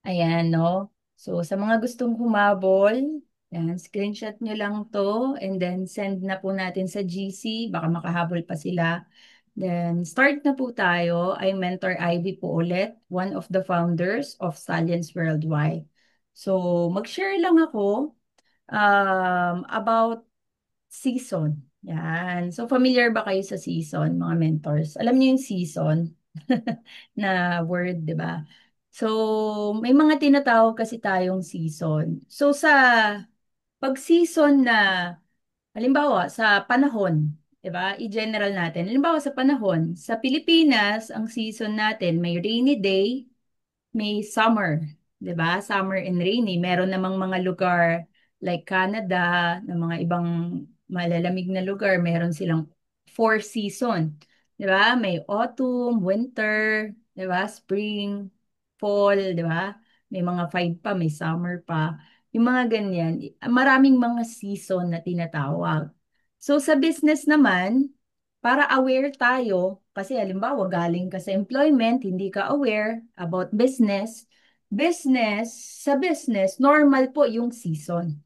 Ayan, no? So, sa mga gustong humabol, yan, screenshot nyo lang to and then send na po natin sa GC. Baka makahabol pa sila. Then, start na po tayo. I'm Mentor Ivy po ulit, one of the founders of Stallions Worldwide. So, mag-share lang ako about season. Yan. So, familiar ba kayo sa season, mga mentors? Alam niyo yung season na word, di ba? So, may mga tinatawag kasi tayong season. So, sa pag-season na, halimbawa, sa panahon, di ba? I-general natin. Halimbawa, sa panahon, sa Pilipinas, ang season natin, may rainy day, may summer, 'di ba? Summer and rainy. Meron namang mga lugar like Canada, na mga ibang malalamig na lugar, meron silang four season, 'di ba? May autumn, winter, 'di ba? Spring, fall, 'di ba? May mga five pa, may summer pa. Yung mga ganyan, maraming mga season na tinatawag. So sa business naman, para aware tayo, kasi halimbawa galing ka sa employment, hindi ka aware about business, sa business, normal po yung season.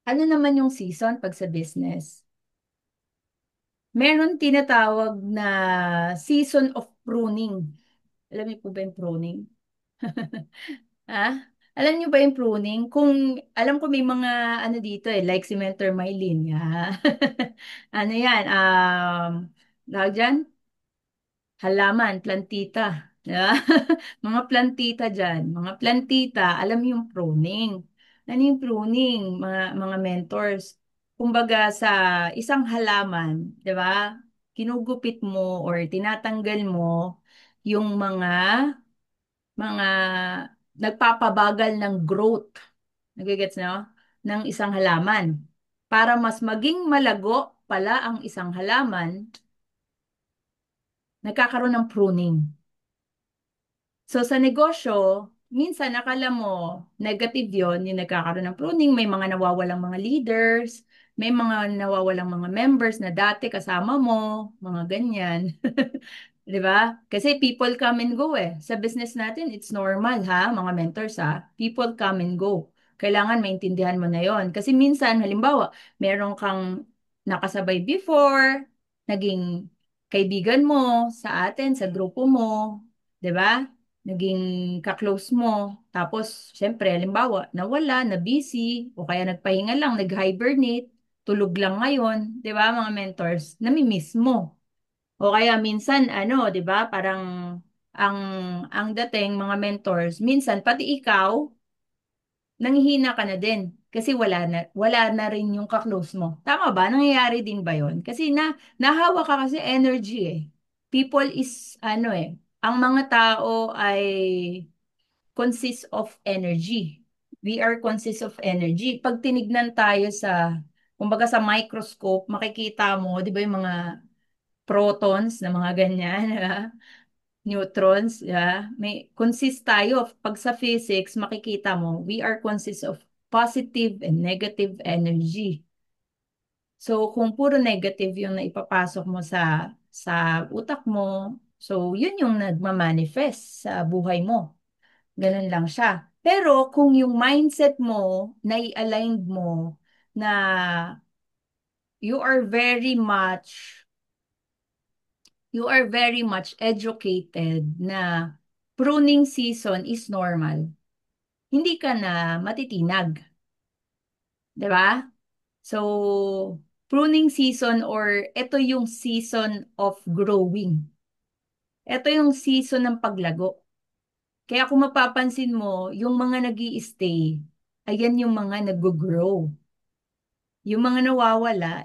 Ano naman yung season pag sa business? Meron tinatawag na season of pruning. Alam niyo po ba yung pruning? Ah, alam niyo ba yung pruning? Kung alam ko may mga ano dito like si Mentor Mylene. Ano yan? Tawag dyan? Halaman, plantita. Di ba? Mga plantita dyan. Mga plantita, alam yung pruning. Ano yung pruning, mga mentors? Kumbaga sa isang halaman, di ba? Kinugupit mo or tinatanggal mo yung mga nagpapabagal ng growth. Nagigets no? Ng isang halaman. Para mas maging malago pala ang isang halaman, nagkakaroon ng pruning. So sa negosyo, minsan akala mo negative yon yung nagkakaroon ng pruning, may mga nawawalang mga leaders, may mga nawawalang mga members na dati kasama mo, mga ganyan. 'Di ba? Kasi people come and go eh. Sa business natin, it's normal ha, mga mentors ha. People come and go. Kailangan maintindihan mo na yon. Kasi minsan, halimbawa, meron kang nakasabay before, naging kaibigan mo sa atin, sa grupo mo, 'di ba? Naging kaklose mo. Tapos, syempre, halimbawa, nawala, na busy, o kaya nagpahinga lang, nag-hibernate, tulog lang ngayon, 'di ba, mga mentors, nami-miss mo. O kaya minsan ano, 'di ba, parang ang ang dating mga mentors, minsan pati ikaw nanghihina ka na din kasi wala na rin yung kaklose mo. Tama ba? Nangyayari din ba 'yon? Kasi nahawa ka kasi energy eh. People is ano eh, ang mga tao ay consist of energy. We are consist of energy. Pag tinignan tayo sa kumbaga sa microscope, makikita mo, 'di ba, yung mga protons na mga ganyan, neutrons, may consist tayo pag sa physics makikita mo we are consist of positive and negative energy. So kung puro negative yung naipapasok mo sa utak mo, so yun yung nagma-manifest sa buhay mo. Ganun lang siya. Pero kung yung mindset mo nai-aligned mo na you are very much you are very much educated na pruning season is normal. Hindi ka na matitinag, 'di ba? So, pruning season or ito yung season of growing. Ito yung season ng paglago. Kaya kung mapapansin mo, yung mga nag-i-stay, ayan yung mga nag-grow. Yung mga nawawala,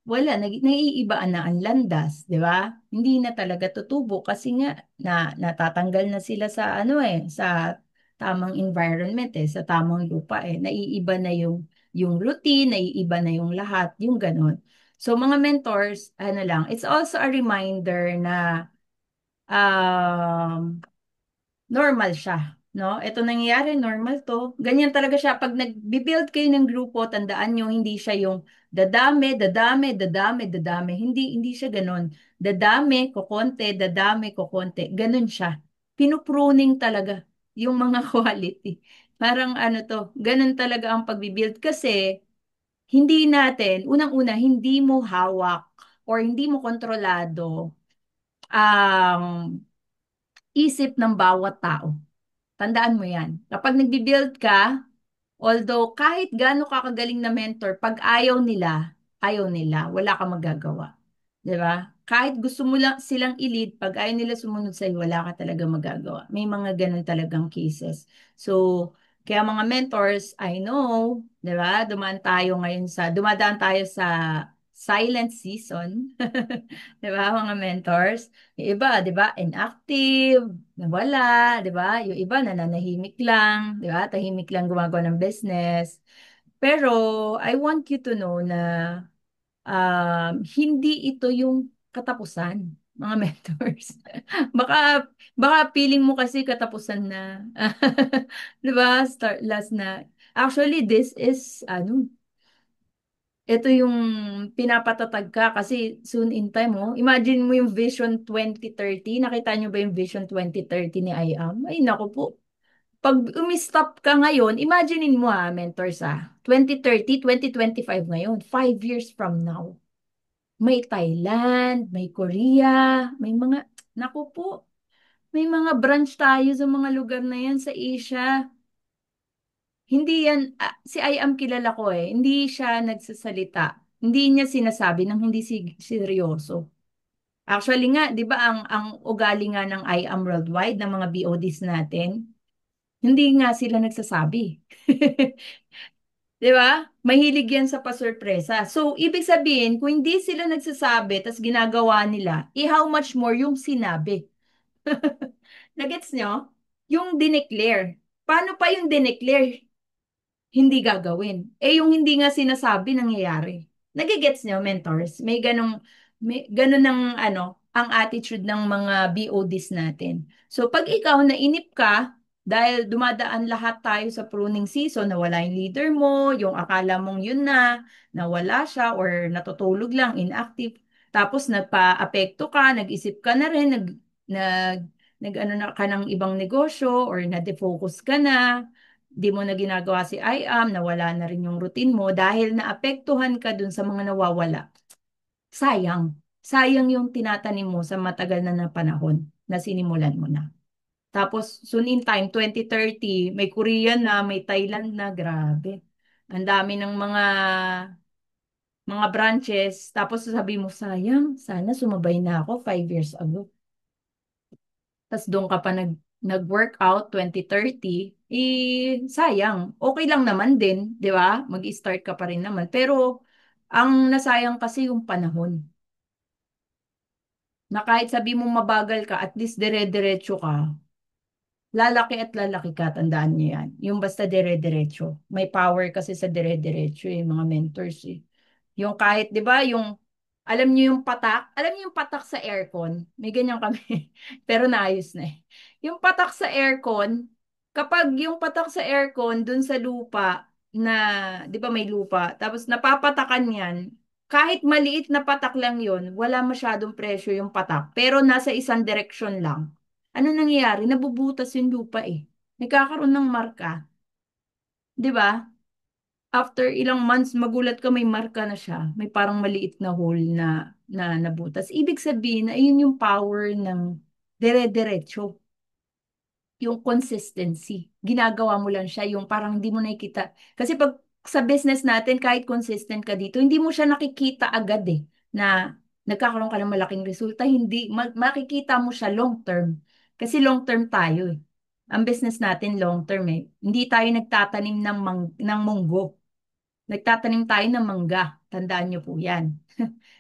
wala, naiibaan na ang landas, di ba? Hindi na talaga tutubo kasi nga natatanggal na sila sa ano sa tamang environment sa tamang lupa naiiba na yung routine, naiiba na yung lahat, yung ganun. So mga mentors, ano lang, it's also a reminder na um, normal siya. No? Ito nangyayari, normal to. Ganyan talaga siya. Pag nag-build kayo ng grupo, tandaan nyo, hindi siya yung dadami, dadami, dadami, dadami. Hindi siya ganun. Dadami, kukonte, dadami, kukonte. Ganun siya. pinupruning talaga yung mga quality. Parang ano to, ganun talaga ang pagbibuild kasi hindi natin, unang-una, hindi mo hawak or hindi mo kontrolado ang isip ng bawat tao. Tandaan mo yan. Kapag nagbi-build ka, although kahit gaano ka kagaling na mentor, pag ayaw nila, wala kang magagawa. 'Di ba? Kahit gusto mo lang silang i-lead, pag ayaw nila sumunod sa'yo, wala ka talaga magagawa. May mga ganun talagang cases. So, kaya mga mentors, I know, 'di ba? Dumadaan tayo sa silent season. 'Di ba, mga mentors? Yung iba, 'di ba, inactive, nawala, 'di ba? Yung iba nananahimik lang, 'di ba? Tahimik lang gumagawa ng business. Pero I want you to know na hindi ito yung katapusan, mga mentors. Baka, baka feeling mo kasi katapusan na. 'Di ba? Start last na. Actually, this is, ito yung pinapatatag ka kasi soon in time, oh. Imagine mo yung Vision 2030. Nakita nyo ba yung Vision 2030 ni IAM? Ay, naku po. Pag umistop ka ngayon, imaginein mo mentors 2030, 2025 ngayon, 5 years from now. May Thailand, may Korea, naku po, may mga branch tayo sa mga lugar na yan sa Asia. Hindi yan, si I am kilala ko eh, hindi siya nagsasalita. Hindi niya sinasabi ng hindi seryoso. Actually nga, di ba ang ugali nga ng I am worldwide, ng mga BODs natin, hindi nga sila nagsasabi. Di ba? Mahilig yan sa pasurpresa. So, ibig sabihin, kung hindi sila nagsasabi, tas ginagawa nila, how much more yung sinabi? Nagets nyo? Yung dineclare. Paano pa yung dineclare? Hindi gagawin. Yung hindi nga sinasabi, nangyayari. Nagigets nyo, mentors? May ganong ang attitude ng mga BODs natin. So, pag ikaw nainip ka, dahil dumadaan lahat tayo sa pruning season, nawala yung leader mo, yung akala mong yun na, nawala siya, or natutulog lang, inactive, tapos nagpa-apekto ka, nag-isip ka na rin, nag, nag na ka ng ibang negosyo, or na-defocus ka na, di mo na ginagawa si IAM, nawala na rin yung routine mo dahil naapektuhan ka dun sa mga nawawala. Sayang. Sayang yung tinatanim mo sa matagal na panahon na sinimulan mo na. Tapos, soon in time, 2030, may Korean na, may Thailand na, grabe. Ang dami ng mga branches. Tapos sabi mo, sayang, sana sumabay na ako 5 years ago. Tas doon ka pa nag-workout 2030, sayang. Okay lang naman din, di ba? Mag-start ka pa rin naman. Pero, ang nasayang kasi yung panahon. Na kahit sabi mo mabagal ka, at least dire-diretso ka, lalaki at lalaki ka, tandaan niyo yan. Yung basta dire-diretso. May power kasi sa dire-diretso mga mentors eh. Yung kahit, di ba, alam niyo yung patak sa aircon? May ganyan kami. Pero naayos na eh. Yung patak sa aircon, kapag yung patak sa aircon dun sa lupa na, di ba may lupa, tapos napapatakan yan, kahit maliit na patak lang yun, wala masyadong presyo yung patak, pero nasa isang direksyon lang. Ano nangyayari? Nabubutas yung lupa eh. Nagkakaroon ng marka. Di ba? After ilang months, magulat ka may marka na siya. May parang maliit na hole na nabutas. Ibig sabihin na yun yung power ng dire-diretso, yung consistency. Ginagawa mo lang siya, yung parang hindi mo nakikita. Kasi pag sa business natin, kahit consistent ka dito, hindi mo siya nakikita agad na nagkakaroon ka ng malaking resulta. Hindi, makikita mo siya long term. Kasi long term tayo eh. Ang business natin long term eh. Hindi tayo nagtatanim ng munggo. Nagtatanim tayo ng mangga. Tandaan niyo po yan.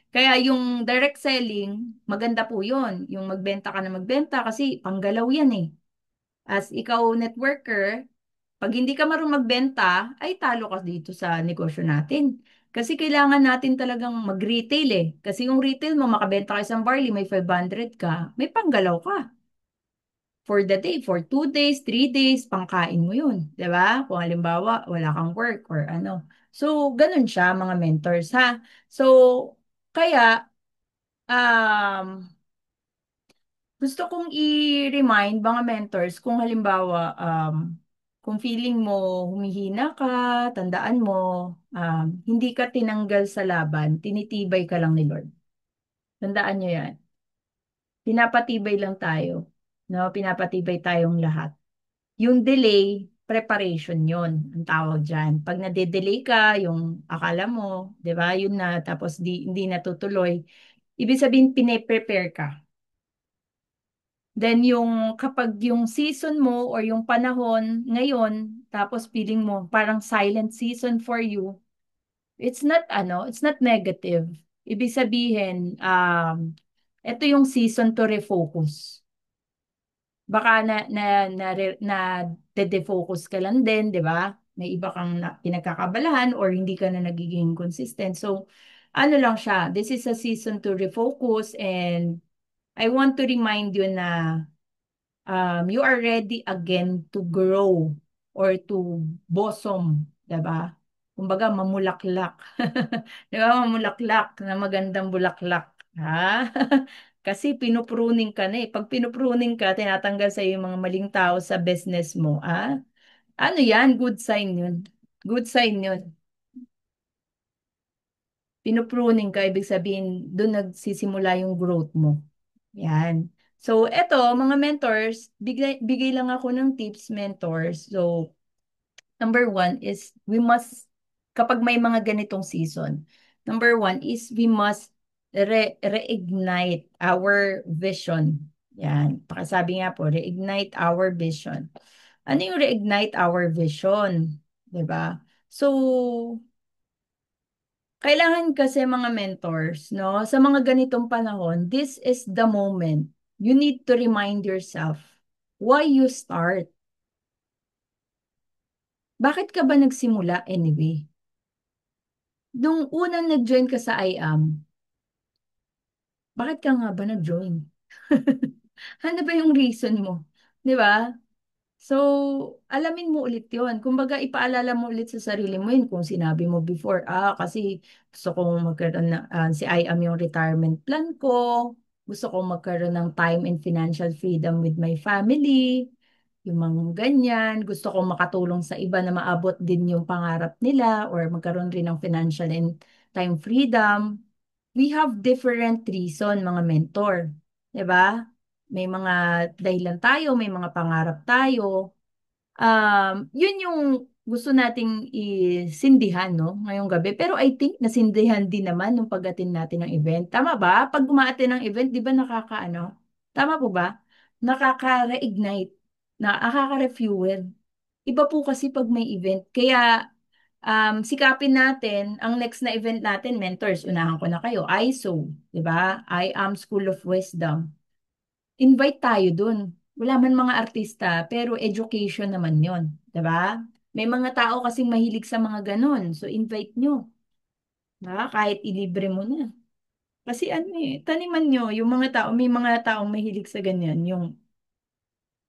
Kaya yung direct selling, maganda po yun. Yung magbenta ka na magbenta kasi panggalaw yan eh. As ikaw networker, pag hindi ka marunong magbenta, ay talo ka dito sa negosyo natin. Kasi kailangan natin talagang mag-retail eh. Kasi yung retail mo, makabenta ka isang barley, may 500 ka, may panggalaw ka for the day, for 2 days, 3 days, pangkain mo yun. 'Di ba? Kung halimbawa, wala kang work or ano. So, ganun siya, mga mentors, ha? So, kaya, um, Gusto kong i-remind mga mentors kung halimbawa, kung feeling mo humihina ka, tandaan mo, hindi ka tinanggal sa laban, tinitibay ka lang ni Lord. Tandaan nyo yan. Pinapatibay lang tayo. No? Pinapatibay tayong lahat. Yung delay, preparation yon ang tawag dyan. Pag nade-delay ka, yung akala mo, di ba, yun na, tapos hindi natutuloy, ibig sabihin, pine-prepare ka. Then yung kapag yung season mo or yung panahon ngayon, tapos feeling mo parang silent season for you, it's not negative. Ibig sabihin, ito yung season to refocus. Baka na de-defocus ka lang din, 'di ba? May iba kang pinagkakabalahan or hindi ka na nagiging consistent. So, ano lang siya, this is a season to refocus, and I want to remind you na you are ready again to grow or to blossom, 'di ba? Kumbaga mamulaklak. 'Di ba? Mamulaklak na magandang bulaklak, ha? Kasi pinupruning ka na eh. Pag pinupruning ka, tinatanggal sa yung mga maling tao sa business mo, ah? Ano 'yan? Good sign 'yun. Good sign 'yun. Pinupruning ka, ibig sabihin, doon nagsisimula yung growth mo. Yan. So, eto, mga mentors, bigay lang ako ng tips, mentors. So, number one is kapag may mga ganitong season, number one is we must reignite our vision. Yan. Pakisabi nga po, reignite our vision. Ano yung reignite our vision? 'Di ba? So, kailangan kasi mga mentors, no? Sa mga ganitong panahon, this is the moment. You need to remind yourself why you start. Bakit ka ba nagsimula anyway? Nung unang nag-join ka sa IAM, bakit ka nga ba nag-join? Ano ba yung reason mo? 'Di ba? So, alamin mo ulit yon. Kumbaga, ipaalala mo ulit sa sarili mo yun kung sinabi mo before, kasi gusto kong magkaroon si IAM yung retirement plan ko, gusto kong magkaroon ng time and financial freedom with my family, yung mga ganyan, gusto kong makatulong sa iba na maabot din yung pangarap nila or magkaroon rin ng financial and time freedom. We have different reason, mga mentor. 'Di ba? May mga dahilan tayo, may mga pangarap tayo. Yun yung gusto nating isindihan, no, ngayong gabi. Pero I think nasindihan din naman nung pag-attend natin ng event. Tama ba? Pag uma-attend ng event, di ba nakakaano? Tama po ba? Nakaka-reignite, nakaka-refuel. Iba po kasi pag may event. Kaya sikapin natin, ang next na event natin, mentors, unahan ko na kayo, ISO, di ba? I am School of Wisdom. Invite tayo dun. Wala man mga artista, pero education naman yon, 'di ba? May mga tao kasing mahilig sa mga ganon. So invite nyo, 'di ba? Kahit ilibre mo na. Kasi ano eh, taniman nyo, yung mga tao, may mga taong mahilig sa ganyan, yung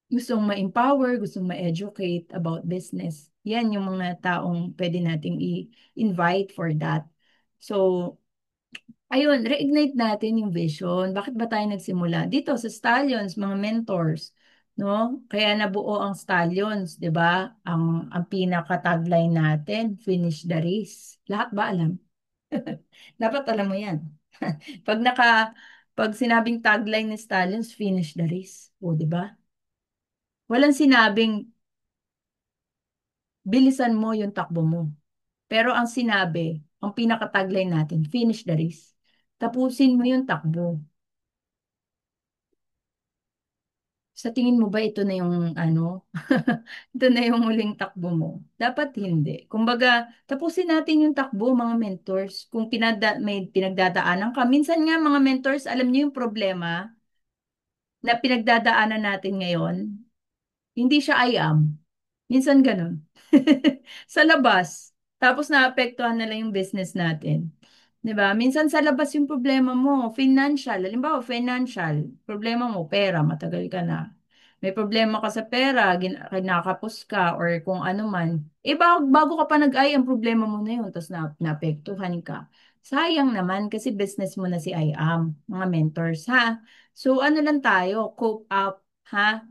gustong ma-empower, gustong ma-educate about business. Yan yung mga taong pwede nating i-invite for that. So, ayun, reignite natin yung vision. Bakit ba tayo nagsimula? Dito sa Stallions, mga mentors, no? Kaya nabuo ang Stallions, 'di ba? Ang pinaka-tagline natin, finish the race. Lahat ba alam? Dapat alam mo 'yan. Pag naka pag sinabing tagline ni Stallions, finish the race. O, 'di ba? Walang sinabing bilisan mo yung takbo mo. Pero ang sinabi, ang pinaka-tagline natin, finish the race. Tapusin mo yung takbo. Sa tingin mo ba ito na yung ano, ito na yung muling takbo mo? Dapat hindi. Kumbaga, tapusin natin yung takbo, mga mentors. Kung may pinagdadaanan ka. Minsan nga, mga mentors, alam niyo yung problema na pinagdadaanan natin ngayon, hindi siya I am. Minsan ganun. Sa labas. Tapos naapektuhan na lang yung business natin. 'Di ba? Minsan sa labas yung problema mo, financial. Halimbawa, financial. Problema mo, pera, matagal ka na. May problema ka sa pera, kinakapos ka, or kung ano man. Eh, bago ka pa nag-ay, ang problema mo na yun, tapos naapektuhan ka. Sayang naman kasi business mo na si IAM, mga mentors ha. So ano lang tayo, cope up ha.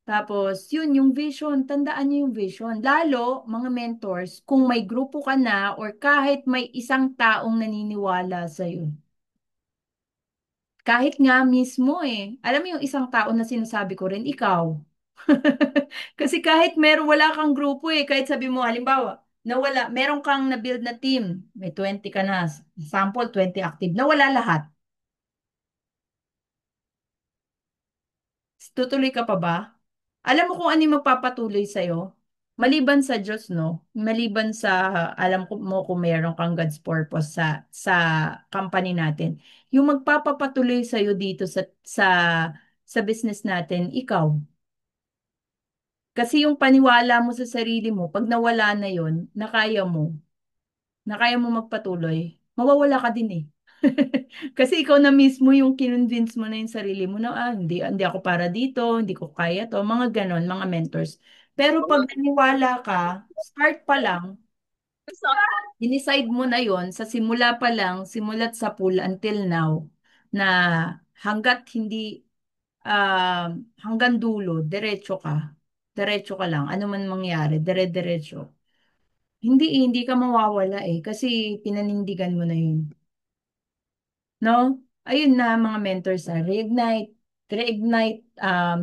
Tapos yun yung vision, tandaan niyo yung vision. Lalo mga mentors, kung may grupo ka na or kahit may isang taong naniniwala sa'yo. Kahit nga mismo alam mo yung isang tao na sinasabi ko rin, ikaw. Kasi kahit wala kang grupo kahit sabi mo, halimbawa, nawala, meron kang na-build na team, may 20 ka na, sample 20 active, nawala lahat. Tutuloy ka pa ba? Alam mo kung ano yung magpapatuloy sa'yo? Maliban sa Diyos, no? Maliban sa, alam ko mo kung meron kang God's purpose sa company natin. Yung magpapapatuloy sa'yo dito sa business natin, ikaw. Kasi yung paniwala mo sa sarili mo, pag nawala na yon, na kaya mo magpatuloy, mawawala ka din Kasi ikaw na mismo yung kinonvince mo na yung sarili mo na, hindi ako para dito, hindi ko kaya to, mga ganon, mga mentors. Pero pag naniwala ka, start pa lang, dinicide mo na yon sa simula pa lang, simulat sa pool until now, na hanggat hindi, hanggang dulo, diretso ka lang, ano man mangyari, dire-diretso. Hindi ka mawawala kasi pinanindigan mo na yun. No? Ayun na mga mentors reignite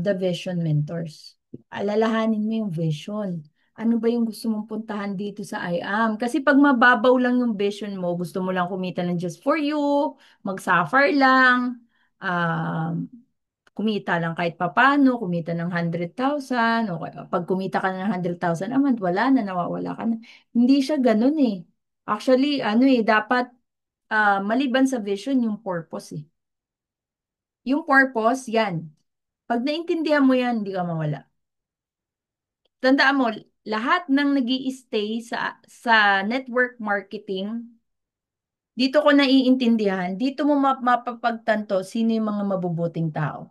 the vision mentors. Alalahanin mo yung vision. Ano ba yung gusto mong puntahan dito sa IAM? Kasi pag mababaw lang yung vision mo, gusto mo lang kumita ng just for you, mag-suffer lang, kumita lang kahit papano, kumita ng 100,000, o pag kumita ka ng 100,000 a month, wala na, nawawala ka na. Hindi siya ganun Actually, dapat maliban sa vision, yung purpose Yung purpose, yan. Pag naintindihan mo yan, hindi ka mawala. Tandaan mo, lahat ng nag-i-stay sa network marketing, dito ko naiintindihan, dito mo mapapagtanto sino yung mga mabubuting tao.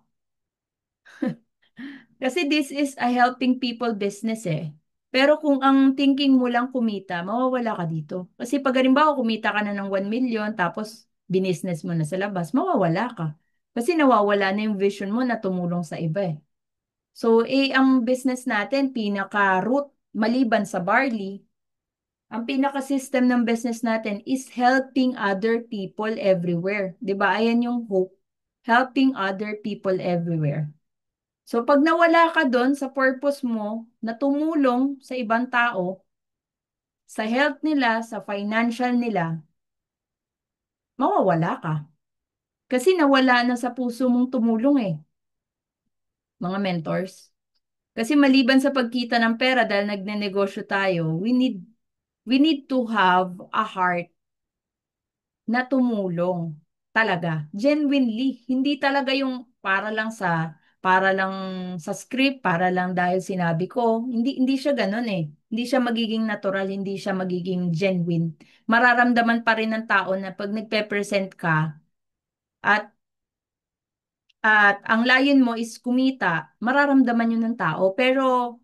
Kasi this is a helping people business Pero kung ang thinking mo lang kumita, mawawala ka dito. Kasi pag halimbawa kumita ka na ng 1 million tapos binisnes mo na sa labas, mawawala ka. Kasi nawawala na yung vision mo na tumulong sa iba. So, ang business natin, pinaka-root, maliban sa barley, ang pinaka-system ng business natin is helping other people everywhere. 'Di ba? Ayan yung hope. Helping other people everywhere. So, pag nawala ka doon sa purpose mo na tumulong sa ibang tao, sa health nila, sa financial nila, mawawala ka. Kasi nawala na sa puso mong tumulong mga mentors. Kasi maliban sa pagkita ng pera dahil nagnenegosyo tayo, we need to have a heart na tumulong talaga. Genuinely. Hindi talaga yung para lang sa script, para lang dahil sinabi ko. Hindi siya ganun Hindi siya magiging natural, hindi siya magiging genuine. Mararamdaman pa rin ng tao na pag nagpe-present ka at at ang layon mo is kumita, mararamdaman yun ng tao. Pero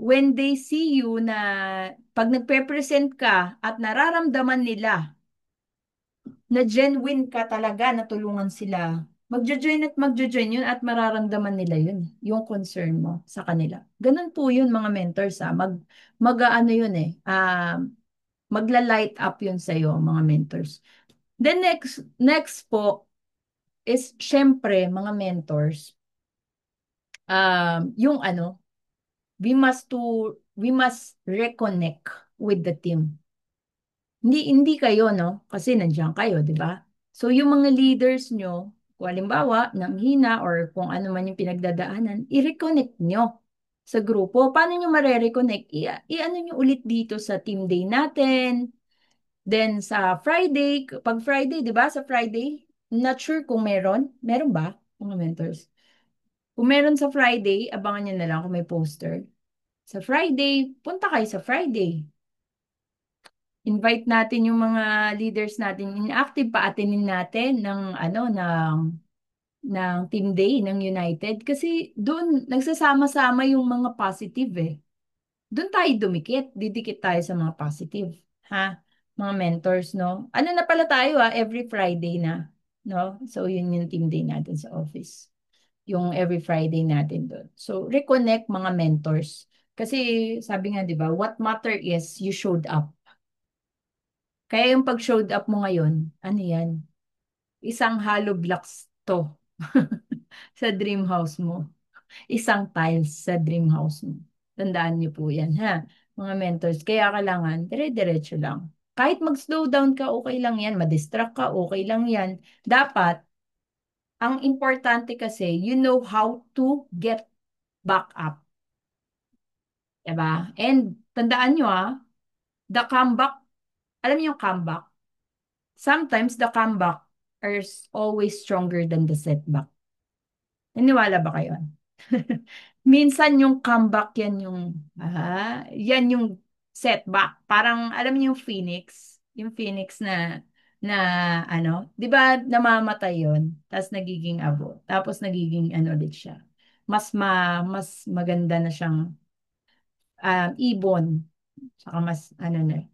when they see you na pag nagpe-present ka at nararamdaman nila na genuine ka talaga na tulungan sila, magjo-join at magjo-join yun at mararamdaman nila yun, yung concern mo sa kanila. Ganun po yun mga mentors mag-ano yun magla-light up yun sa iyo mga mentors. Then next po is syempre mga mentors, yung we must reconnect with the team. Hindi kayo, no? Kasi nandiyan kayo, di ba? So, yung mga leaders nyo, kung halimbawa, nanghina or kung ano man yung pinagdadaanan, i-reconnect nyo sa grupo. Paano nyo mare-reconnect? I-ano nyo ulit dito sa team day natin. Then, sa Friday, pag Friday, di ba? Sa Friday, not sure kung meron. Meron ba, mga mentors? Kung meron sa Friday, abangan nyo na lang kung may poster. Sa Friday, punta kayo sa Friday. Invite natin yung mga leaders natin inactive, paatinin natin ng team day ng United kasi doon nagsasama-sama yung mga positive Doon tayo dumikit, didikit tayo sa mga positive, ha? mga mentors, no? Ano na pala tayo every Friday na, no? So, yun yung team day natin sa office. Yung every Friday natin doon. So, reconnect mga mentors. Kasi sabi nga, di ba, what matter is you showed up. Kaya yung pag showed up mo ngayon, ano yan? Isang hollow blocks to sa dream house mo. Isang tiles sa dream house mo. Tandaan niyo po yan, ha? Mga mentors. Kaya kailangan, dire-diretso lang. Kahit mag-slow down ka, okay lang yan. Madistract ka, okay lang yan. Dapat, ang importante kasi, you know how to get back up. Diba? And tandaan nyo the comeback, alam niyo yung comeback? Sometimes the comeback is always stronger than the setback. Naniwala ba kayo? Minsan yung comeback yan yung setback. Parang alam niyo yung phoenix na ano, 'di ba namamatay yon, tapos nagiging abo, tapos nagiging ano ulit siya. Mas maganda na siyang ibon, saka mas ano na,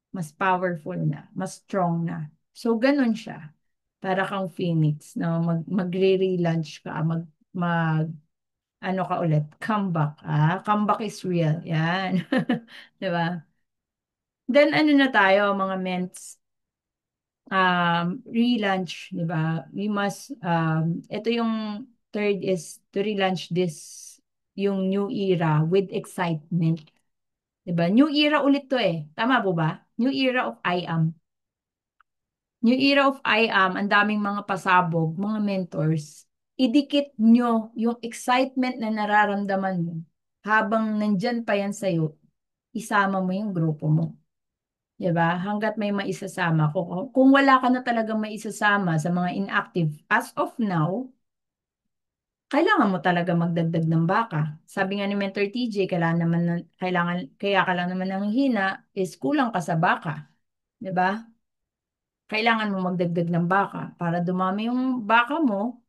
mas powerful na, mas strong na. So ganun siya. Para kang phoenix, no? Magre-relaunch ka, mag ano ka ulit, comeback. Comeback is real. Yan. 'Di ba? Then ano na tayo, mga ments, relaunch, 'di ba? We must, ito yung third is to relaunch yung new era with excitement. 'Di ba? New era ulit to eh. Tama po ba? New era of I am. New era of I am, ang daming mga pasabog, mga mentors. Idikit nyo yung excitement na nararamdaman mo habang nandyan pa yan sa'yo, isama mo yung grupo mo. 'Di ba? Hanggat may maisasama ko. Kung wala ka na talagang maisasama sa mga inactive as of now, kailangan mo talaga magdagdag ng baka. Sabi nga ni Mentor TJ, kaya ka lang naman ng hina is kulang ka sa baka. 'Di ba? Kailangan mo magdagdag ng baka para dumami yung baka mo,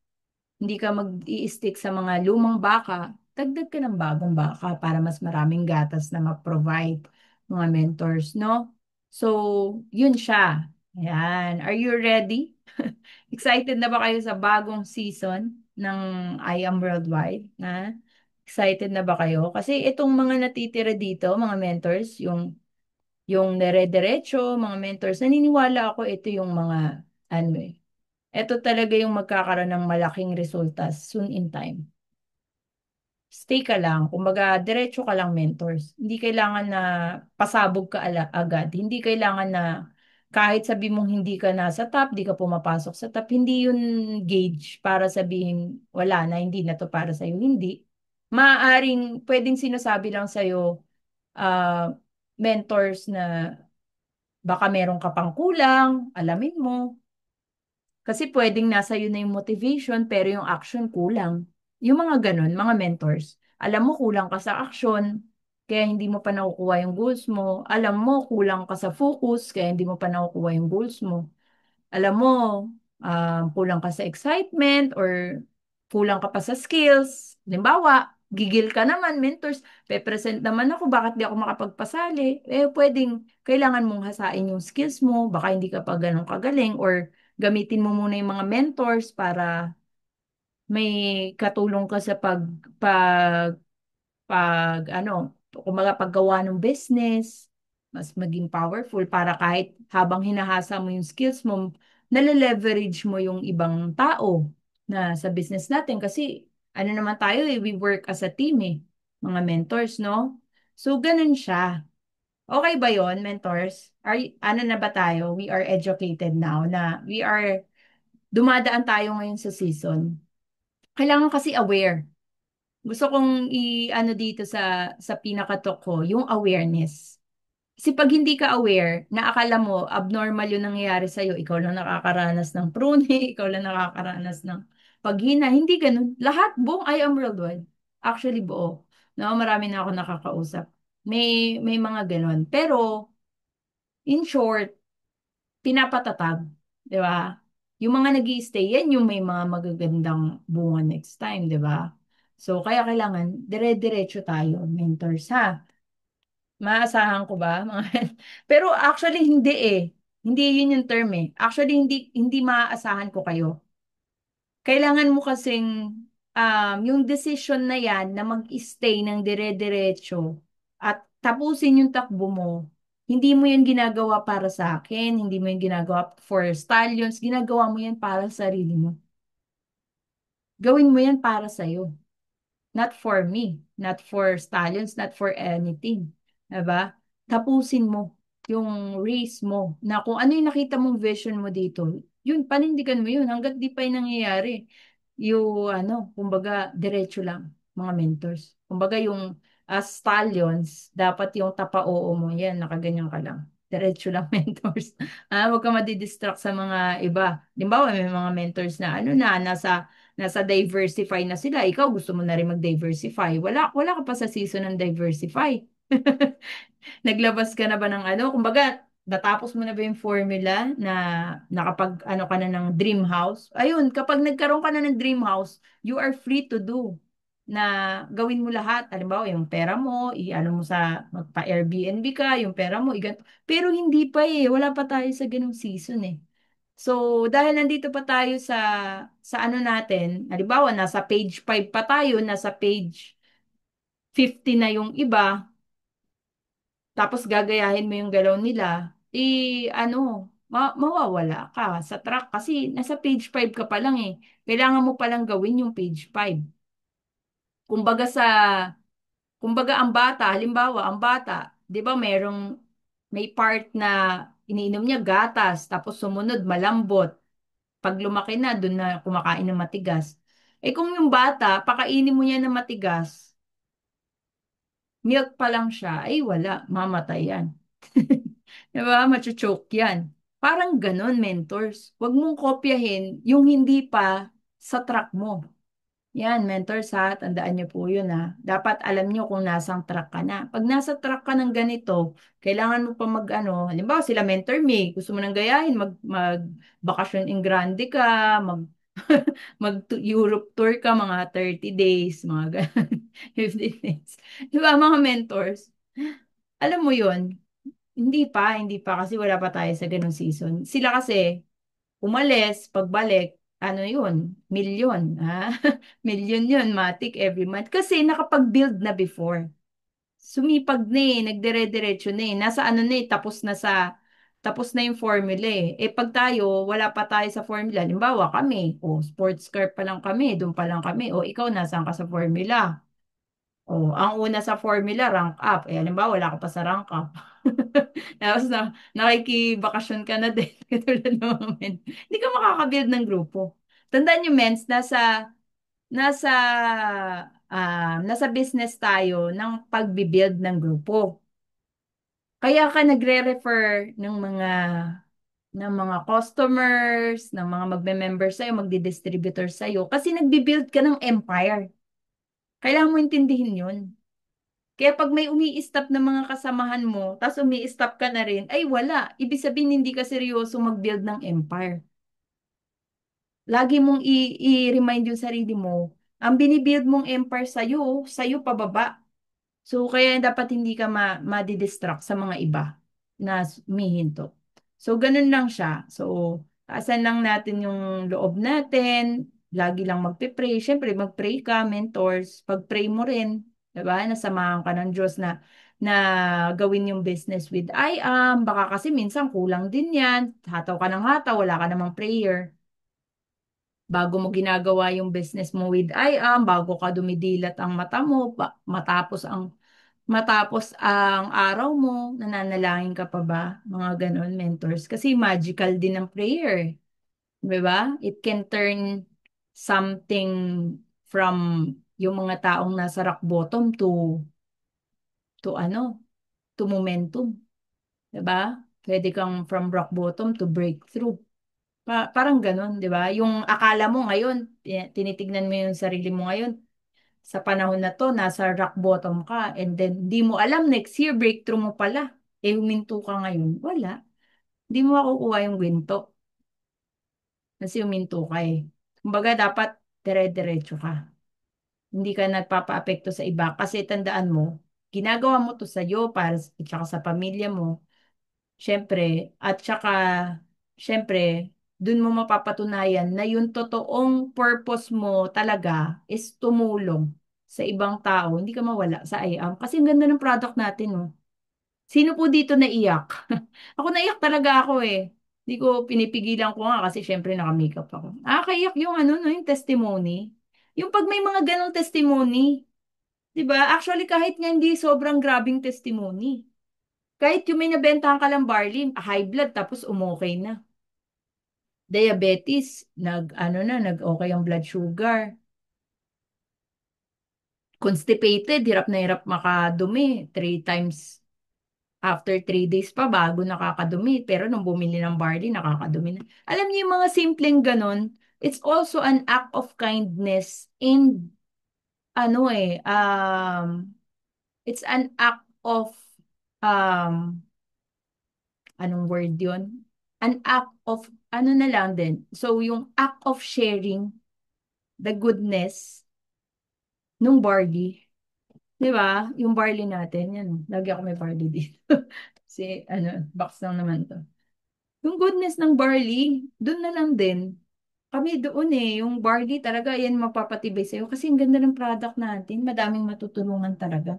hindi ka mag-i-stick sa mga lumang baka, dagdag ka ng bagong baka para mas maraming gatas na mag-provide mga mentors, no? So, yun siya. Ayan. Are you ready? Excited na ba kayo sa bagong season ng I Am Worldwide? Na? Excited na ba kayo? Kasi itong mga natitira dito, mga mentors, yung dire-diretso, mga mentors, naniniwala ako ito yung mga, ano ito talaga yung magkakaroon ng malaking resulta soon in time. Stay ka lang, kumbaga, diretso ka lang mentors. Hindi kailangan na pasabog ka agad. Hindi kailangan na kahit sabi mong hindi ka nasa top, hindi ka pumapasok sa top, hindi yun gauge para sabihin wala na, hindi na to para sa'yo. Hindi. Maaring, pwedeng sinasabi lang sa'yo, ah, mentors na baka meron ka pang kulang, alamin mo. Kasi pwedeng nasa iyo na yung motivation pero yung action kulang. Yung mga ganun, mga mentors. Alam mo kulang ka sa action, kaya hindi mo pa nakukuha yung goals mo. Alam mo kulang ka sa focus, kaya hindi mo pa nakukuha yung goals mo. Alam mo, kulang ka sa excitement or kulang ka pa sa skills. Halimbawa, gigil ka naman, mentors, pe-present naman ako, bakit di ako makapagpasali? Pwedeng, kailangan mong hasain yung skills mo, baka hindi ka pa ganun kagaling, or gamitin mo muna yung mga mentors para may katulong ka sa kumbaga paggawa ng business, mas maging powerful para kahit habang hinahasa mo yung skills mo, nale-leverage mo yung ibang tao na sa business natin. Kasi ano naman tayo we work as a team mga mentors, no? So, ganun siya. Okay ba yon mentors? Ano na ba tayo? We are educated now na dumadaan tayo ngayon sa season. Kailangan kasi aware. Gusto kong i-ano dito sa pinakatok ko, yung awareness. Kasi pag hindi ka aware, na akala mo abnormal yung nangyayari sa'yo, ikaw lang nakakaranas ng pruning, ikaw lang nakakaranas ng paghina, hindi ganun. Lahat, buong I am worldwide. Actually, buo. No, marami na ako nakakausap. May mga ganun. Pero, in short, pinapatatag, 'di ba? Yung mga nag stay yan yung may mga magagandang bunga next time, 'di ba? So, kaya kailangan dire-diretso tayo, mentors, ha? Maasahan ko ba? Pero actually hindi eh. Hindi yun yung term eh. Actually hindi maaasahan ko kayo. Kailangan mo kasing yung decision na yan na mag-stay ng dire-diretso at tapusin yung takbo mo. Hindi mo yun ginagawa para sa akin, hindi mo yun ginagawa for stallions, ginagawa mo yan para sa sarili mo. Gawin mo yan para sa'yo. Not for me, not for stallions, not for anything. Diba? Tapusin mo yung race mo na kung ano yung nakita mong vision mo dito, yun, panindigan mo yun hanggat di pa yung nangyayari. Yung ano, kumbaga, diretso lang, mga mentors. Kumbaga yung stallions, dapat yung tapa-oo mo, yan, nakaganyan ka lang. Diretso lang mentors. Huwag ka madidistract sa mga iba. Di ba, may mga mentors na ano na, nasa diversify na sila. Ikaw gusto mo na rin mag-diversify. Wala ka pa sa season ng diversify. Naglabas ka na ba ng ano? Kumbaga, natapos mo na ba yung formula na nakapag ano ka na ng dream house? Ayun, kapag nagkaroon ka na ng dream house, you are free to do na gawin mo lahat. Halimbawa, yung pera mo, i-ano mo sa magpa-Airbnb ka, yung pera mo, pero hindi pa eh. Wala pa tayo sa ganung season eh. So, dahil nandito pa tayo sa ano natin, halimbawa, nasa page 5 pa tayo, nasa page 50 na yung iba, tapos gagayahin mo yung galaw nila, ano, mawawala ka sa track kasi nasa page 5 ka pa lang eh. Kailangan mo palang gawin yung page 5. Kumbaga kumbaga ang bata, halimbawa, ang bata, 'di ba may part na iniinom niya gatas, tapos sumunod malambot. Pag lumaki na, doon na kumakain ng matigas. Eh kung yung bata, pakainin mo niya ng matigas, milk pa lang siya, ay wala, mamatay yan. Diba? Machuchoke yan. Parang ganun, mentors. Huwag mong kopyahin yung hindi pa sa track mo. Yan, mentors ha, tandaan niyo po yun ha. Dapat alam niyo kung nasang track ka na. Pag nasa track ka ng ganito, kailangan mo pa ano, halimbawa sila mentor me, gusto mo nang gayahin, bakasyon in grande ka, Europe tour ka mga 30 days, mga ganun, 50 days. Di ba, mga mentors? Alam mo yun, hindi pa kasi wala pa tayo sa ganung season. Sila kasi, umalis, pagbalik, ano yun, milyon, ha? Milyon yun, matik every month. Kasi nakapag-build na before. Sumipag na eh, nagdire-diretso na eh. Nasa ano na eh, tapos na yung formula eh. Eh pag tayo, wala pa tayo sa formula. Halimbawa kami, o sports car pa lang kami, doon pa lang kami. O ikaw, nasaan ka sa formula? O, ang una sa formula, rank up. Eh, halimbawa, wala ka pa sa rank up. Tapos nakikibakasyon ka na din. Katulad ng mga men. Hindi ka makakabuild ng grupo. Tandaan nyo, mens, nasa, nasa business tayo ng pagbibuild ng grupo. Kaya ka nagre-refer ng mga customers, ng mga magme-member sa'yo, magdi-distributor sa'yo, kasi nagbi-build ka ng empire. Kailangan mo intindihin yun. Kaya pag may umi-stop na mga kasamahan mo, tapos umi-stop ka na rin, ay wala. Ibig sabihin hindi ka seryoso mag-build ng empire. Lagi mong i-remind yung sarili mo, ang binibuild mong empire sa'yo pababa. So, kaya dapat hindi ka madidistract sa mga iba na humihinto. So, ganun lang siya. So, taasan lang natin yung loob natin. Lagi lang magpe-pray. Siyempre, mag-pray ka, mentors. Pag-pray mo rin, diba? Nasamahan ka ng Diyos na gawin yung business with I am. Baka kasi minsan kulang din yan. Hataw ka ng hataw, wala ka namang prayer. Bago mo ginagawa yung business mo with I am, bago ka dumidilat ang mata mo, matapos ang araw mo, nananalangin ka pa ba? Mga ganon, mentors. Kasi magical din ang prayer. Di ba? It can turn something from yung mga taong nasa rock bottom to ano, to momentum. Di ba? Pwede kang from rock bottom to breakthrough. Parang ganon, di ba? Yung akala mo ngayon, tinitignan mo yung sarili mo ngayon, sa panahon na to, nasa rock bottom ka, and then di mo alam, next year, breakthrough mo pala. Eh, huminto ka ngayon. Wala. Di mo makukuha yung gwinto kasi huminto ka eh. Kumbaga, dapat dire-diretso ka. Hindi ka nagpapa-apekto sa iba kasi tandaan mo, ginagawa mo to sa'yo para at saka sa pamilya mo. Siyempre, at saka, siyempre, dun mo mapapatunayan na yung totoong purpose mo talaga is tumulong sa ibang tao, hindi ka mawala sa IAM. Kasi ang ganda ng product natin, oh. Sino po dito naiyak? Ako naiyak talaga ako eh. Hindi ko pinipigilan ko nga kasi syempre naka-makeup ako. Kaiyak yung ano, no, yung testimony. Yung pag may mga ganong testimony, 'di ba? Actually kahit nga hindi sobrang grabing testimony. Kahit yung may nabentahan ka lang barley, high blood tapos umokay na. Diabetes, ano na, nag-okay ang blood sugar. Constipated, hirap makadumi. 3 times after 3 days pa bago nakakadumi. Pero nung bumili ng barley, nakakadumi na. Alam niyo yung mga simpleng ganon, it's also an act of kindness and ano it's an act of um, anong word yun? An act of, ano na lang din. So, yung act of sharing the goodness nung barley. Di ba? Yung barley natin, yan. Lagi ako may barley dito. Kasi, box lang naman to. Yung goodness ng barley, dun na lang din. Kami doon eh, yung barley talaga, yan mapapatibay sa'yo. Kasi ang ganda ng product natin, madaming matutulungan talaga.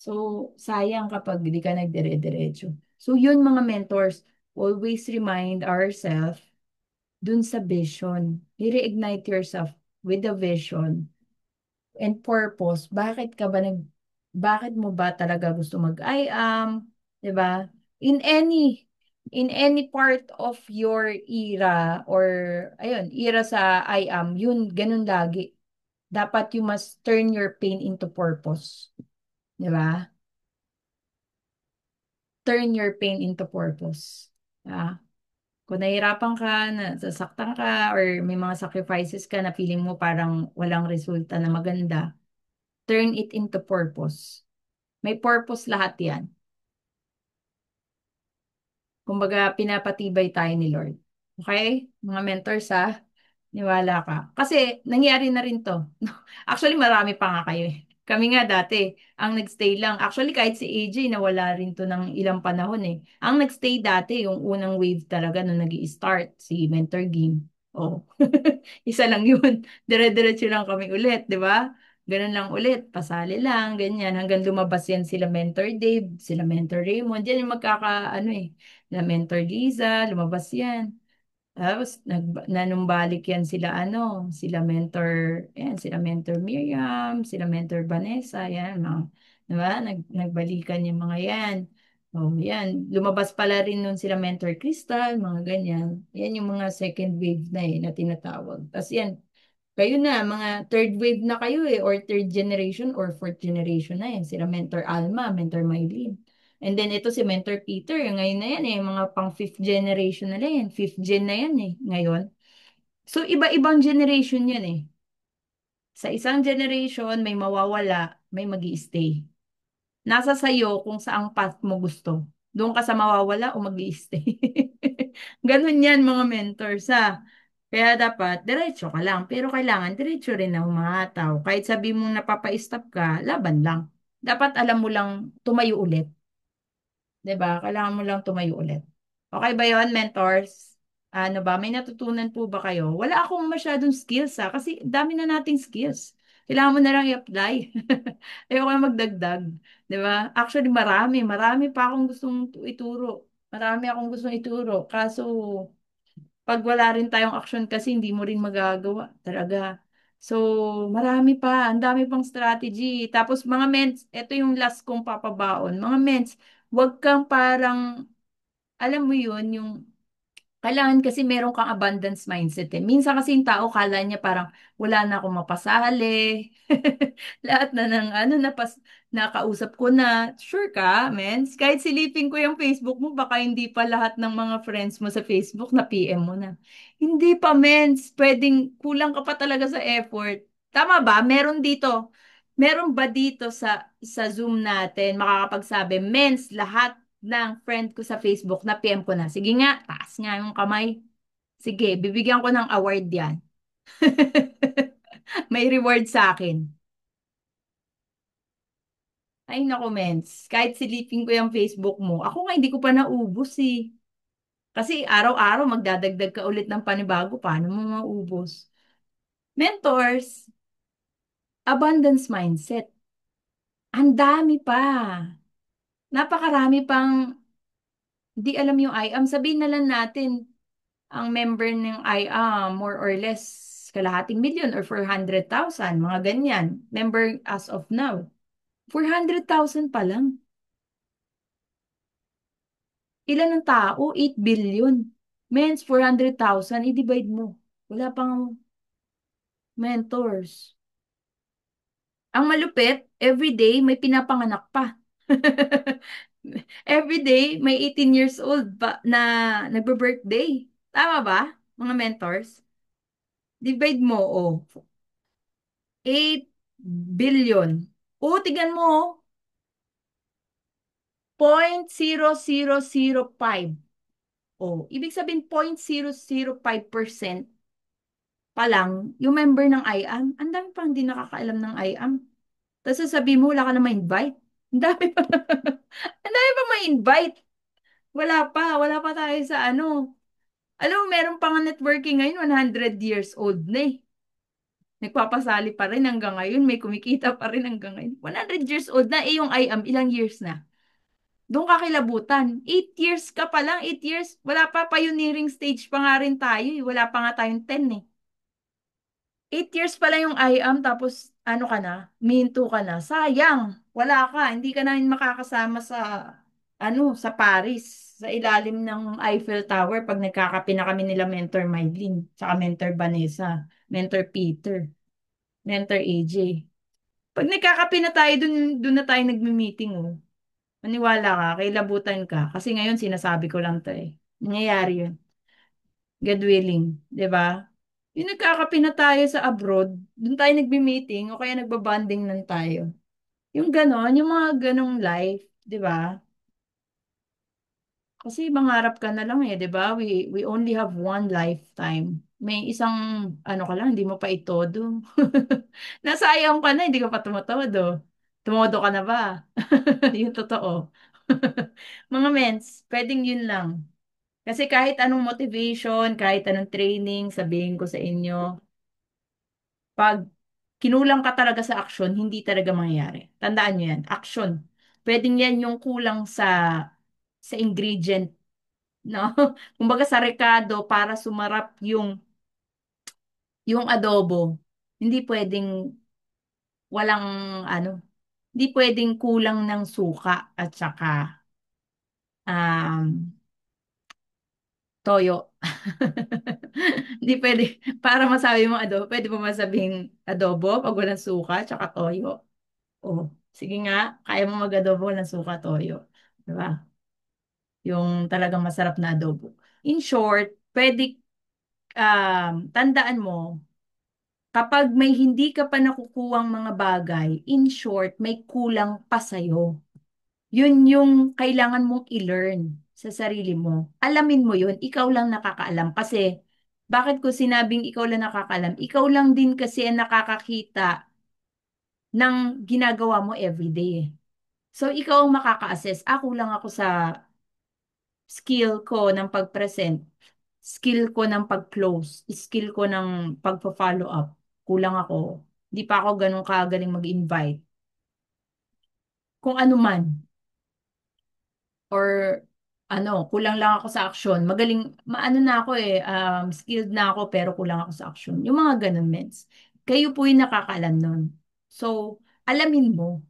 So, sayang kapag di ka nagdire-diretso. So, yun mga mentors, always remind ourselves dun sa vision. I-reignite yourself with the vision and purpose. Bakit mo ba talaga gusto mag-IAM? 'Di ba? In any, in any part of your era or, ayun, era sa IAM, yun, ganun lagi. Dapat you must turn your pain into purpose. 'Di ba? Turn your pain into purpose. Ah, kung nahihirapan ka, nasasaktan ka, or may mga sacrifices ka na feeling mo parang walang resulta na maganda, turn it into purpose. May purpose lahat yan. Kumbaga, pinapatibay tayo ni Lord. Okay? Mga mentors ha, niwala ka. Kasi, nangyari na rin to. Actually, marami pa nga kayo eh. Kami nga dati, ang nagstay lang. Actually, kahit si AJ, nawala rin to ng ilang panahon eh. Ang nagstay dati, yung unang wave talaga nung nag start si Mentor Game. Oh, isa lang yun. Dire-diretso lang kami ulit, di ba? Ganun lang ulit, pasali lang, ganyan. Hanggang lumabas yan sila Mentor Dave, sila Mentor Raymond. Yan yung ano eh. Sila Mentor Liza, lumabas yan. Tapos, nanumbalik yan sila, sila sila mentor Miriam, sila mentor Vanessa, yan, mga, diba? Nagbalikan yung mga yan. Oh, yan. Lumabas pala rin nun sila mentor Crystal, mga ganyan. Yan yung mga second wave na na tinatawag. Tapos yan, kayo na, mga third wave na kayo eh, or third generation or fourth generation na yan. Sila mentor Alma, mentor Mylene. And then ito si Mentor Peter, ngayon na yan eh, mga pang fifth generation na yan, fifth gen na yan eh, ngayon. So iba-ibang generation yan eh. Sa isang generation, may mawawala, may magi stay. Nasa sayo kung saang path mo gusto. Doon ka sa mawawala o magi stay. Ganun yan mga mentors ha. Kaya dapat, diretso ka lang. Pero kailangan, diretso rin na humataw. Kahit sabi mong napapa-stop ka, laban lang. Dapat alam mo lang tumayo ulit. 'Di ba? Kailangan mo lang tumayo ulit. Okay ba 'yon, mentors? Ano ba, may natutunan po ba kayo? Wala akong masyadong skills ha, kasi dami na nating skills. Kailangan mo na lang i-apply. Ayoko na magdagdag. 'Di ba? Actually, marami pa akong gustong ituro. Marami akong gustong ituro. Kaso, pag wala rin tayong action kasi hindi mo rin magagawa talaga. So, marami pa, ang dami pang strategy. Tapos mga mens, ito yung last kong papabaon. Mga mens, wag kang parang, alam mo yun, yung kailangan kasi meron kang abundance mindset eh. Minsan kasi yung tao kala niya parang wala na akong mapasali. Lahat na ng nakausap ko na. Sure ka, mens? Kahit silipin ko yung Facebook mo, baka hindi pa lahat ng mga friends mo sa Facebook na PM mo na. Hindi pa, mens. Pwedeng kulang ka pa talaga sa effort. Tama ba? Meron ba dito sa Zoom natin makakapagsabi, mens, lahat ng friend ko sa Facebook na PM ko na. Sige nga, taas nga yung kamay. Sige, bibigyan ko ng award yan. May reward sa akin. Ay, naku, mens. Kahit silipin ko yung Facebook mo, ako nga hindi ko pa naubos eh. Kasi araw-araw magdadagdag ka ulit ng panibago, paano mo maubos? Mentors, abundance mindset. Ang dami pa. Napakarami pang di alam yung IAM. Sabihin na lang natin, ang member ng IAM, more or less, kalahating milyon or 400,000, mga ganyan. Member as of now. 400,000 pa lang. Ilan ang tao? 8 billion. Means 400,000, i-divide mo. Wala pang mentors. Ang malupit, everyday may pinapanganak pa. Everyday may 18 years old pa na nagbe-birthday. Tama ba, mga mentors? Divide mo, oh. 8 billion. O, tignan mo, oh. 0.0005. Oh, ibig sabihin 0.005% pa lang yung member ng IAM. Ang dami pang hindi nakakaalam ng IAM. Tapos sasabihin mo, wala ka na ma-invite. Ang dami pa. Ang dami pa ma-invite. Wala pa tayo sa ano. Alam mo, meron pa nga networking ngayon, 100 years old na eh. Nagpapasali pa rin hanggang ngayon, may kumikita pa rin hanggang ngayon. 100 years old na, eh yung IAM, ilang years na? Doon ka kilabutan. 8 years ka pa lang, 8 years. Wala pa, pioneering stage pa nga rin tayo eh. Wala pa nga tayong 10 eh. 8 years pa lang yung IAM, tapos ano ka na, minto ka na. Sayang, wala ka. Hindi ka na makakasama sa, ano, sa Paris, sa ilalim ng Eiffel Tower pag nagkakape na kami nila Mentor Mylene, saka Mentor Vanessa, Mentor Peter, Mentor AJ. Pag nagkakape na tayo, dun na tayo nagmi-meeting, oh. Maniwala ka, kailabutan ka. Kasi ngayon, sinasabi ko lang to eh. Nangyayari yun. God willing, di ba? Yung nagkakape na tayo sa abroad, doon tayo nagbi-meeting o kaya nagbabanding lang tayo. Yung ganon, yung mga ganong life, di ba? Kasi mangarap ka na lang eh, di ba? We only have one lifetime. May isang, ano ka lang, hindi mo pa itodo. Nasayang ka na, hindi ka pa tumotodo. Tumodo ka na ba? Yung totoo. Mga mens, pwedeng yun lang. Kasi kahit anong motivation, kahit anong training, sabihin ko sa inyo, pag kinulang ka talaga sa action, hindi talaga mangyayari. Tandaan nyo yan, action. Pwedeng yan yung kulang sa ingredient, no? Kumbaga sa rekado para sumarap yung adobo. Hindi pwedeng walang ano, hindi pwedeng kulang ng suka at saka um, toyo. Hindi pwede, para masabi mo adobo, pwede mo masabing adobo pag walang suka, tsaka toyo. Oh, sige nga, kaya mo mag-adobo walang suka, toyo. Diba? Yung talagang masarap na adobo. In short, pwede, tandaan mo, kapag may hindi ka pa nakukuhang mga bagay, in short, may kulang pa sa'yo. Yun yung kailangan mong i-learn sa sarili mo. Alamin mo yun, ikaw lang nakakaalam. Kasi, bakit ko sinabing ikaw lang nakakaalam? Ikaw lang din kasi ang nakakakita ng ginagawa mo everyday. So, ikaw ang makaka-assess. Ako lang ako sa skill ko ng pag-present, skill ko ng pag-close, skill ko ng pag-follow up. Kulang ako. Di pa ako ganun kagaling mag-invite. Kung ano man. Or ano, kulang lang ako sa action. Magaling, maano na ako eh, skilled na ako pero kulang ako sa action. Yung mga ganun, mens. Kayo po yung nakakaalam nun. So, alamin mo,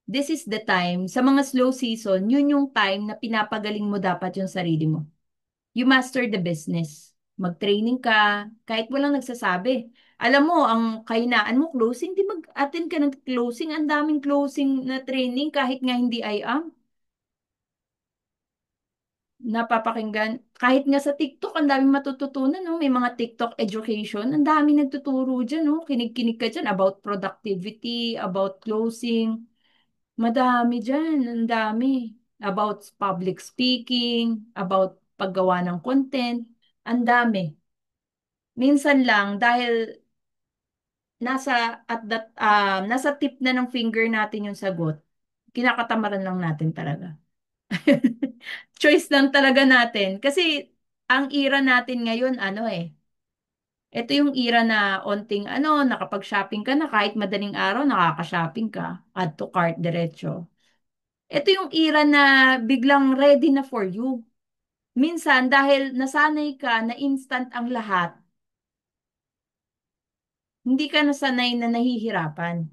this is the time, sa mga slow season, yun yung time na pinapagaling mo dapat yung sarili mo. You master the business. Mag-training ka, kahit walang nagsasabi. Alam mo, ang kahinaan mo, closing, di mag-attend ka ng closing. Ang daming closing na training kahit nga hindi I am napapakinggan. Kahit nga sa TikTok, ang daming matututunan, no? May mga TikTok education. Ang daming nagtuturo dyan, no? Kinig-kinig ka dyan about productivity, about closing. Madami dyan, ang dami. About public speaking, about paggawa ng content. Ang dami. Minsan lang, dahil nasa tip na ng finger natin yung sagot, kinakatamaran lang natin talaga. Choice lang talaga natin. Kasi ang era natin ngayon, ano eh, ito yung era na onting ano, nakapag-shopping ka na kahit madaling araw, nakaka-shopping ka. Add to cart diretso. Ito yung era na biglang ready na for you. Minsan, dahil nasanay ka na instant ang lahat, hindi ka nasanay na nahihirapan.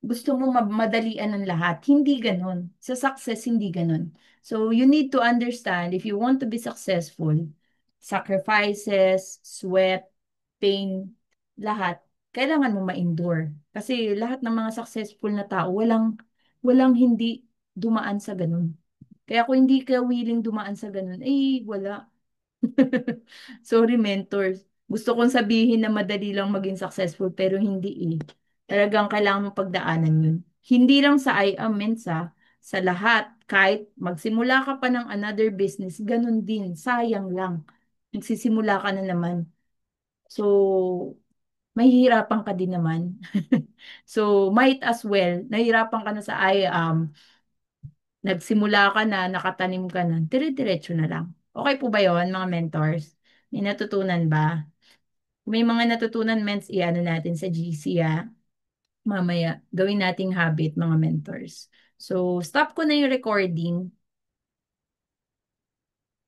Gusto mo madalian ng lahat. Hindi ganun. Sa success, hindi ganun. So, you need to understand if you want to be successful, sacrifices, sweat, pain, lahat, kailangan mo ma-endure. Kasi lahat ng mga successful na tao, walang hindi dumaan sa ganun. Kaya kung hindi ka willing dumaan sa ganun, eh, wala. Sorry, mentors. Gusto kong sabihin na madali lang maging successful, pero hindi eh. Talagang kailangan mong pagdaanan yun. Hindi lang sa IAM, sa lahat. Kahit magsimula ka pa ng another business, ganun din. Sayang lang. Nagsisimula ka na naman. So, mahihirapan ka din naman. So, might as well, nahihirapan ka na sa IAM, nagsimula ka na, nakatanim ka na, dire-diretso na lang. Okay po ba yon mga mentors? May natutunan ba? Kung may mga natutunan, ments, i-ano natin sa GC, ah. Mamaya, gawin nating habit, mga mentors. So, stop ko na yung recording.